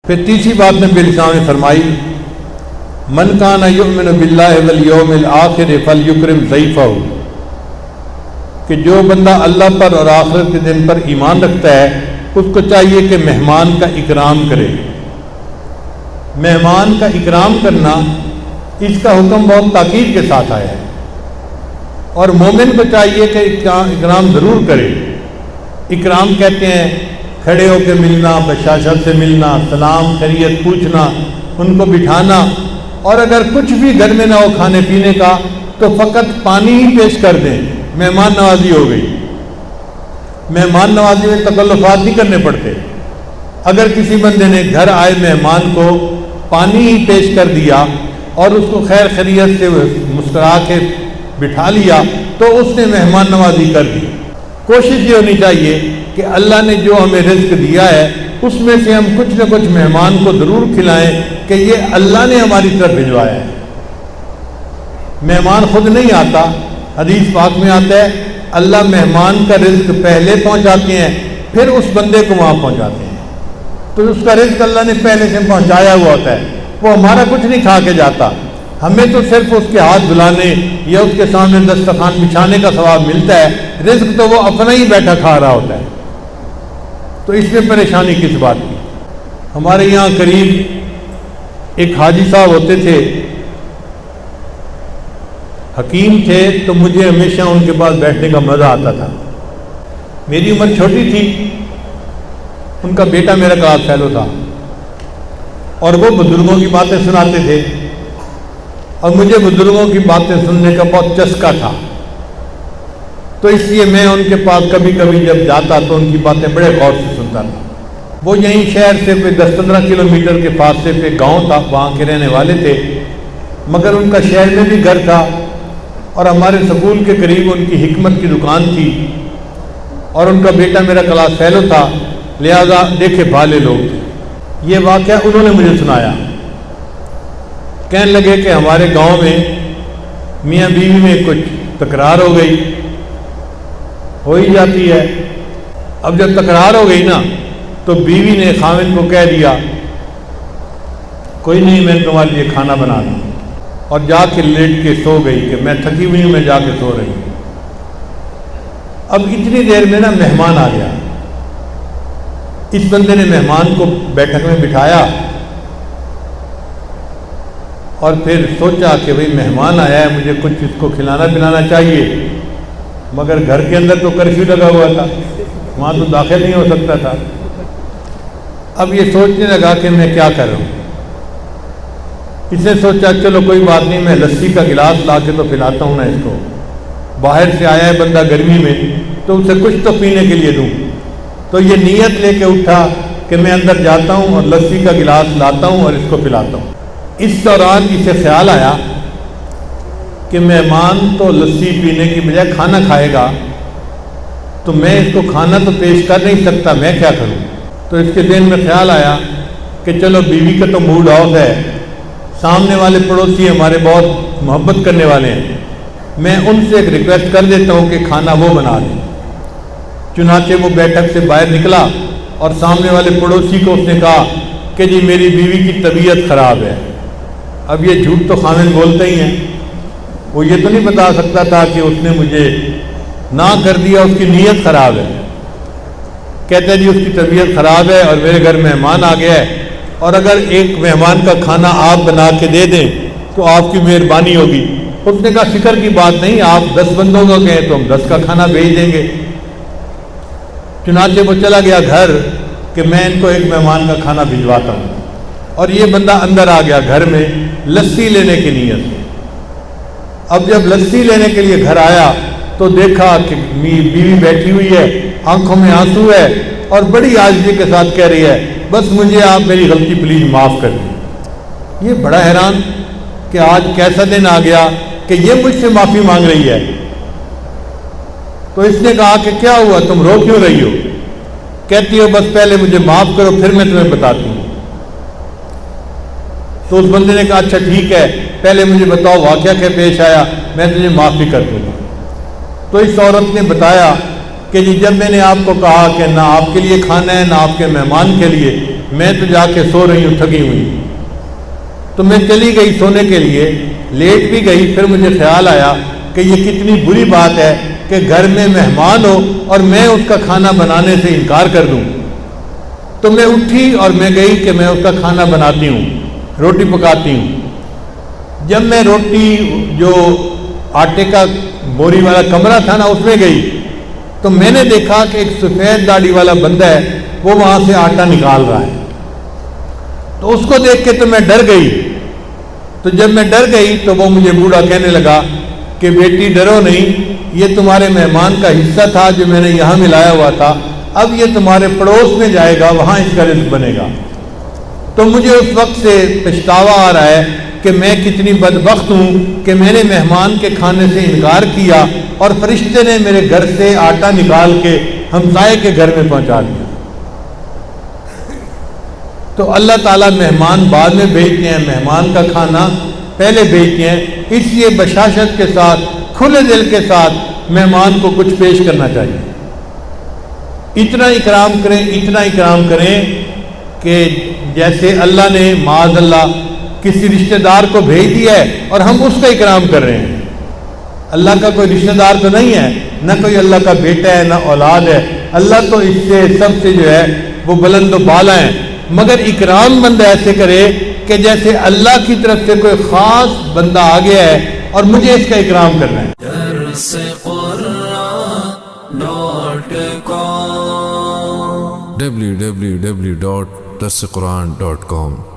پھر تیسری بات نبی علیہ السلام نے فرمائی، من کان یؤمن باللہ والیوم الآخر فلیکرم ضیفہ، کہ جو بندہ اللہ پر اور آخرت کے دن پر ایمان رکھتا ہے اس کو چاہیے کہ مہمان کا اکرام کرے۔ مہمان کا اکرام کرنا، اس کا حکم بہت تاکید کے ساتھ آیا ہے، اور مومن کو چاہیے کہ اکرام ضرور کرے۔ اکرام کہتے ہیں کھڑے ہو کے ملنا، بشاشت سے ملنا، سلام خیریت پوچھنا، ان کو بٹھانا، اور اگر کچھ بھی گھر میں نہ ہو کھانے پینے کا تو فقط پانی ہی پیش کر دیں، مہمان نوازی ہو گئی۔ مہمان نوازی میں تکلفات نہیں کرنے پڑتے۔ اگر کسی بندے نے گھر آئے مہمان کو پانی ہی پیش کر دیا اور اس کو خیر خیریت سے مسکرا کے بٹھا لیا تو اس نے مہمان نوازی کر دی۔ کوشش یہ ہونی چاہیے کہ اللہ نے جو ہمیں رزق دیا ہے اس میں سے ہم کچھ نہ کچھ مہمان کو ضرور کھلائیں کہ یہ اللہ نے ہماری طرف بھجوایا ہے۔ مہمان خود نہیں آتا، حدیث پاک میں آتا ہے اللہ مہمان کا رزق پہلے پہنچاتے ہیں پھر اس بندے کو وہاں پہنچاتے ہیں، تو اس کا رزق اللہ نے پہلے سے پہنچایا ہوا ہوتا ہے، وہ ہمارا کچھ نہیں کھا کے جاتا، ہمیں تو صرف اس کے ہاتھ دھلانے یا اس کے سامنے دسترخوان بچھانے کا ثواب ملتا ہے، رزق تو وہ اپنا ہی بیٹھا کھا رہا ہوتا ہے۔ تو اس میں پریشانی کس بات کی؟ ہمارے یہاں قریب ایک حاجی صاحب ہوتے تھے، حکیم تھے، تو مجھے ہمیشہ ان کے پاس بیٹھنے کا مزہ آتا تھا۔ میری عمر چھوٹی تھی، ان کا بیٹا میرا کلاس فیلو تھا، اور وہ بزرگوں کی باتیں سناتے تھے، اور مجھے بزرگوں کی باتیں سننے کا بہت چسکا تھا، تو اس لیے میں ان کے پاس کبھی کبھی جب جاتا تو ان کی باتیں بڑے غور سے سنتا تھا۔ وہ یہیں شہر سے 10-15 کلومیٹر کے فاصلے پہ گاؤں تھا، وہاں کے رہنے والے تھے، مگر ان کا شہر میں بھی گھر تھا، اور ہمارے سکول کے قریب ان کی حکمت کی دکان تھی، اور ان کا بیٹا میرا کلاس فیلو تھا، لہذا دیکھے بھالے لوگ تھے۔ یہ واقعہ انہوں نے مجھے سنایا، کہنے لگے کہ ہمارے گاؤں میں میاں بیوی میں کچھ تکرار ہو گئی، ہو ہی جاتی ہے۔ اب جب تکرار ہو گئی نا تو بیوی نے خاوند کو کہہ دیا کوئی نہیں، میں تمہارے لیے کھانا بنا دوں، اور جا کے لیٹ کے سو گئی کہ میں تھکی ہوئی ہوں، میں جا کے سو رہی ہوں۔ اب اتنی دیر میں نا مہمان آ گیا، اس بندے نے مہمان کو بیٹھک میں بٹھایا اور پھر سوچا کہ بھئی مہمان آیا ہے، مجھے کچھ اس کو کھلانا پلانا چاہیے، مگر گھر کے اندر تو کرفیو لگا ہوا تھا، وہاں تو داخل نہیں ہو سکتا تھا۔ اب یہ سوچنے لگا کہ میں کیا کروں۔ اس نے سوچا چلو کوئی بات نہیں، میں لسی کا گلاس لا کے تو پلاتا ہوں نا اس کو، باہر سے آیا ہے بندہ گرمی میں تو اسے کچھ تو پینے کے لیے دوں۔ تو یہ نیت لے کے اٹھا کہ میں اندر جاتا ہوں اور لسی کا گلاس لاتا ہوں اور اس کو پلاتا ہوں۔ اس دوران اسے خیال آیا کہ مہمان تو لسی پینے کی بجائے کھانا کھائے گا، تو میں اس کو کھانا تو پیش کر نہیں سکتا، میں کیا کروں؟ تو اس کے ذہن میں خیال آیا کہ چلو بیوی کا تو موڈ آف ہے، سامنے والے پڑوسی ہمارے بہت محبت کرنے والے ہیں، میں ان سے ایک ریکویسٹ کر دیتا ہوں کہ کھانا وہ بنا دیں۔ چنانچہ وہ بیٹھک سے باہر نکلا اور سامنے والے پڑوسی کو اس نے کہا کہ جی میری بیوی کی طبیعت خراب ہے۔ اب یہ جھوٹ تو خاوند بولتے ہی ہیں، وہ یہ تو نہیں بتا سکتا تھا کہ اس نے مجھے نہ کر دیا، اس کی نیت خراب ہے۔ کہتے ہیں جی اس کی طبیعت خراب ہے اور میرے گھر مہمان آ گیا ہے، اور اگر ایک مہمان کا کھانا آپ بنا کے دے دیں تو آپ کی مہربانی ہوگی۔ اس نے کہا فکر کی بات نہیں، آپ 10 بندوں کو کہیں تو ہم 10 کا کھانا بھیج دیں گے۔ چنانچہ وہ چلا گیا گھر کہ میں ان کو ایک مہمان کا کھانا بھجواتا ہوں، اور یہ بندہ اندر آ گیا گھر میں لسی لینے کی نیت سے۔ اب جب لسی لینے کے لیے گھر آیا تو دیکھا کہ بیوی بیٹھی ہوئی ہے، آنکھوں میں آنسو ہے، اور بڑی عاجزی کے ساتھ کہہ رہی ہے بس مجھے آپ میری غلطی پلیز معاف کر دیں۔ یہ بڑا حیران کہ آج کیسا دن آ گیا کہ یہ مجھ سے معافی مانگ رہی ہے۔ تو اس نے کہا کہ کیا ہوا، تم رو کیوں رہی ہو؟ کہتی ہو بس پہلے مجھے معاف کرو پھر میں تمہیں بتاتی ہوں۔ تو اس بندے نے کہا اچھا ٹھیک ہے، پہلے مجھے بتاؤ واقعہ کیا پیش آیا، میں تجھے معاف بھی کر دوں گا۔ تو اس عورت نے بتایا کہ جی جب میں نے آپ کو کہا کہ نہ آپ کے لیے کھانا ہے نہ آپ کے مہمان کے لیے، میں تو جا کے سو رہی ہوں تھکی ہوئی. تو میں چلی گئی سونے کے لیے, لیٹ بھی گئی. پھر مجھے خیال آیا کہ یہ کتنی بری بات ہے کہ گھر میں مہمان ہو اور میں اس کا کھانا بنانے سے انکار کر دوں. تو میں اٹھی اور میں گئی کہ میں اس کا کھانا بناتی ہوں, روٹی پکاتی ہوں. جب میں روٹی جو آٹے کا بوری والا کمرہ تھا نا اس میں گئی تو میں نے دیکھا کہ ایک سفید داڑھی والا بندہ ہے, وہ وہاں سے آٹا نکال رہا ہے. تو اس کو دیکھ کے تو میں ڈر گئی. تو جب میں ڈر گئی تو وہ مجھے بوڑھا کہنے لگا کہ بیٹی ڈرو نہیں, یہ تمہارے مہمان کا حصہ تھا جو میں نے یہاں ملایا ہوا تھا, اب یہ تمہارے پڑوس میں جائے گا, وہاں اس کا رزق بنے گا. تو مجھے اس وقت سے پچھتاوا آ رہا ہے کہ میں کتنی بدبخت ہوں کہ میں نے مہمان کے کھانے سے انکار کیا اور فرشتے نے میرے گھر سے آٹا نکال کے ہمسائے کے گھر میں پہنچا دیا. تو اللہ تعالیٰ مہمان بعد میں بھیجتے ہیں, مہمان کا کھانا پہلے بھیجتے ہیں. اس لیے بشاشت کے ساتھ, کھلے دل کے ساتھ مہمان کو کچھ پیش کرنا چاہیے. اتنا اکرام کریں, اتنا اکرام کریں کہ جیسے اللہ نے معاذ اللہ کسی رشتہ دار کو بھیج دیا ہے اور ہم اس کا اکرام کر رہے ہیں. اللہ کا کوئی رشتہ دار تو نہیں ہے, نہ کوئی اللہ کا بیٹا ہے, نہ اولاد ہے. اللہ تو اس سے سب سے جو ہے وہ بلند و بالا ہیں, مگر اکرام بندہ ایسے کرے کہ جیسے اللہ کی طرف سے کوئی خاص بندہ آ گیا ہے اور مجھے اس کا اکرام کرنا ہے. www.darsequran.com